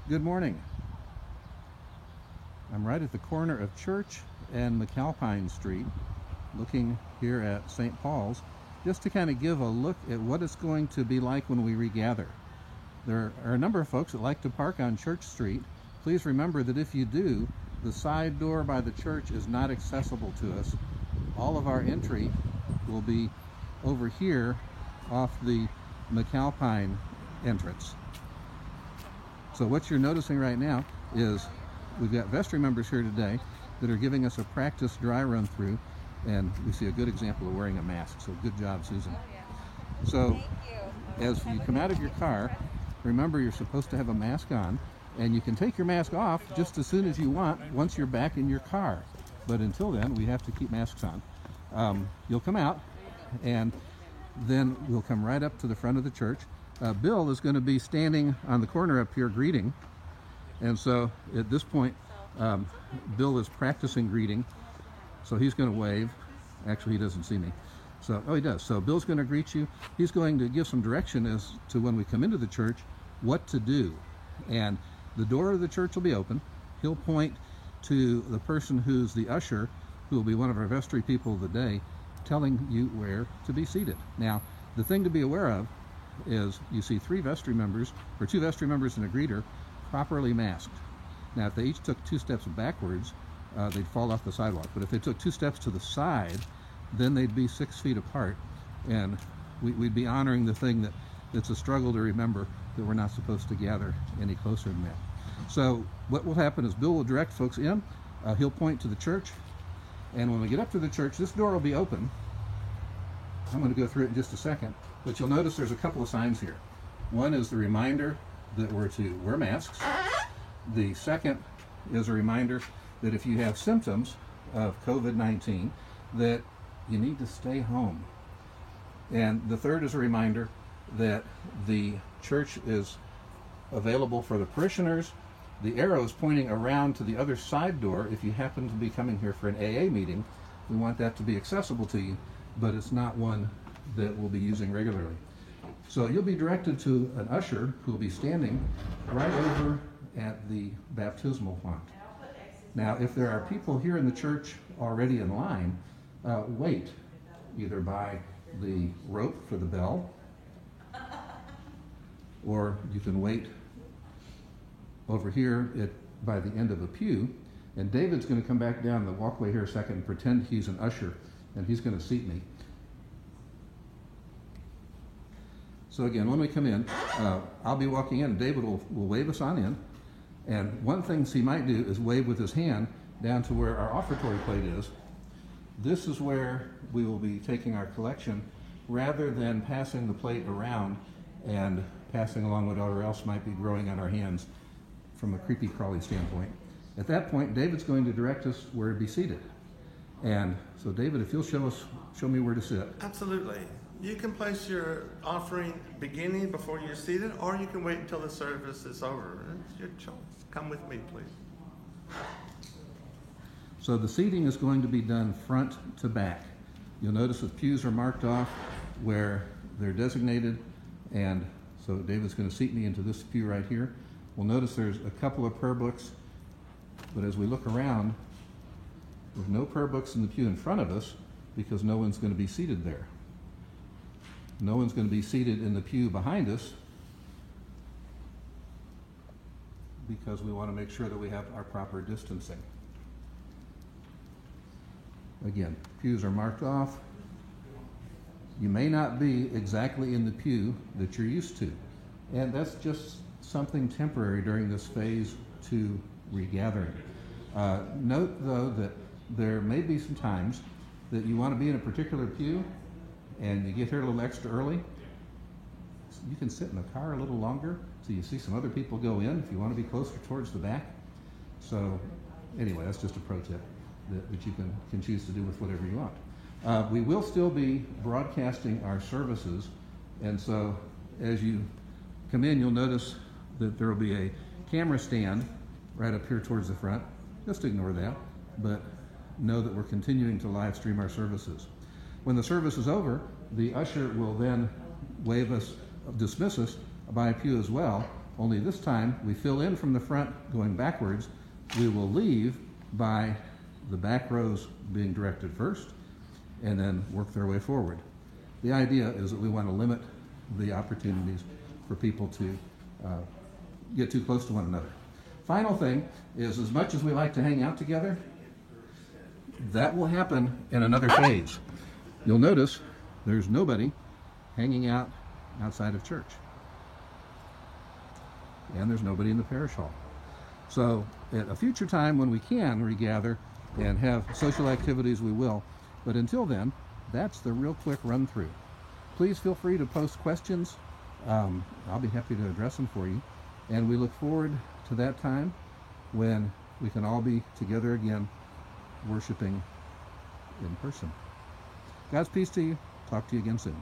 Good morning. I'm right at the corner of Church and McAlpine Street, looking here at St. Paul's, just to kind of give a look at what it's going to be like when we regather. There are a number of folks that like to park on Church Street. Please remember that if you do, the side door by the church is not accessible to us. All of our entry will be over here off the McAlpine entrance. So what you're noticing right now is we've got vestry members here today that are giving us a practice dry run through, and we see a good example of wearing a mask. So good job, Susan. So as you come out of your car, remember you're supposed to have a mask on, and you can take your mask off just as soon as you want once you're back in your car. But until then, we have to keep masks on. You'll come out, and then we'll come right up to the front of the church. Bill is going to be standing on the corner up here greeting, and so at this point Bill is practicing greeting, so he's going to wave. Actually, he doesn't see me, so he does. So Bill's going to greet you. He's going to give some direction as to when we come into the church what to do, and the door of the church will be open. He'll point to the person who's the usher, who will be one of our vestry people of the day, telling you where to be seated. Now, the thing to be aware of is you see two vestry members and a greeter properly masked. Now, if they each took 2 steps backwards, they'd fall off the sidewalk. But if they took 2 steps to the side, then they'd be 6 feet apart, and we'd be honoring the thing that it's a struggle to remember that we're not supposed to gather any closer than that. So what will happen is Bill will direct folks in. He'll point to the church, and when we get up to the church, this door will be open. I'm going to go through it in just a second, but you'll notice there's a couple of signs here. One is the reminder that we're to wear masks. The second is a reminder that if you have symptoms of COVID-19, that you need to stay home. And the third is a reminder that the church is available for the parishioners. The arrow is pointing around to the other side door. If you happen to be coming here for an AA meeting, we want that to be accessible to you, but it's not one that we'll be using regularly. So you'll be directed to an usher who will be standing right over at the baptismal font. Now, if there are people here in the church already in line, wait either by the rope for the bell, or you can wait over here by the end of a pew. And David's going to come back down the walkway here a second and pretend he's an usher, and he's going to seat me. So again, when we come in, I'll be walking in, and David will wave us on in. And one thing he might do is wave with his hand down to where our offertory plate is. This is where we will be taking our collection, rather than passing the plate around and passing along whatever else might be growing on our hands from a creepy crawly standpoint. At that point, David's going to direct us where to be seated. And so David, if you'll show me where to sit. Absolutely. You can place your offering beginning before you're seated, or you can wait until the service is over. It's your choice. Come with me, please. So the seating is going to be done front to back. You'll notice the pews are marked off where they're designated, and so David's going to seat me into this pew right here. We'll notice there's a couple of prayer books, but as we look around, there's no prayer books in the pew in front of us because no one's going to be seated there. No one's going to be seated in the pew behind us because we want to make sure that we have our proper distancing. Again, pews are marked off. You may not be exactly in the pew that you're used to, and that's just something temporary during this phase 2 regathering. Note, though, that there may be some times that you want to be in a particular pew and you get here a little extra early. You can sit in the car a little longer so you see some other people go in if you want to be closer towards the back. So anyway, that's just a pro tip that you can choose to do with whatever you want. We will still be broadcasting our services, and so as you come in, you'll notice that there will be a camera stand right up here towards the front. Just ignore that, but know that we're continuing to live stream our services. When the service is over, the usher will then dismiss us by a pew as well, only this time we fill in from the front going backwards. We will leave by the back rows being directed first and then work their way forward. The idea is that we want to limit the opportunities for people to get too close to one another. Final thing is, as much as we like to hang out together, that will happen in another phase. You'll notice there's nobody hanging out outside of church. And there's nobody in the parish hall. So at a future time when we can regather and have social activities, we will. But until then, that's the real quick run through. Please feel free to post questions. I'll be happy to address them for you. And we look forward to that time when we can all be together again, worshiping in person. God's peace to you. Talk to you again soon.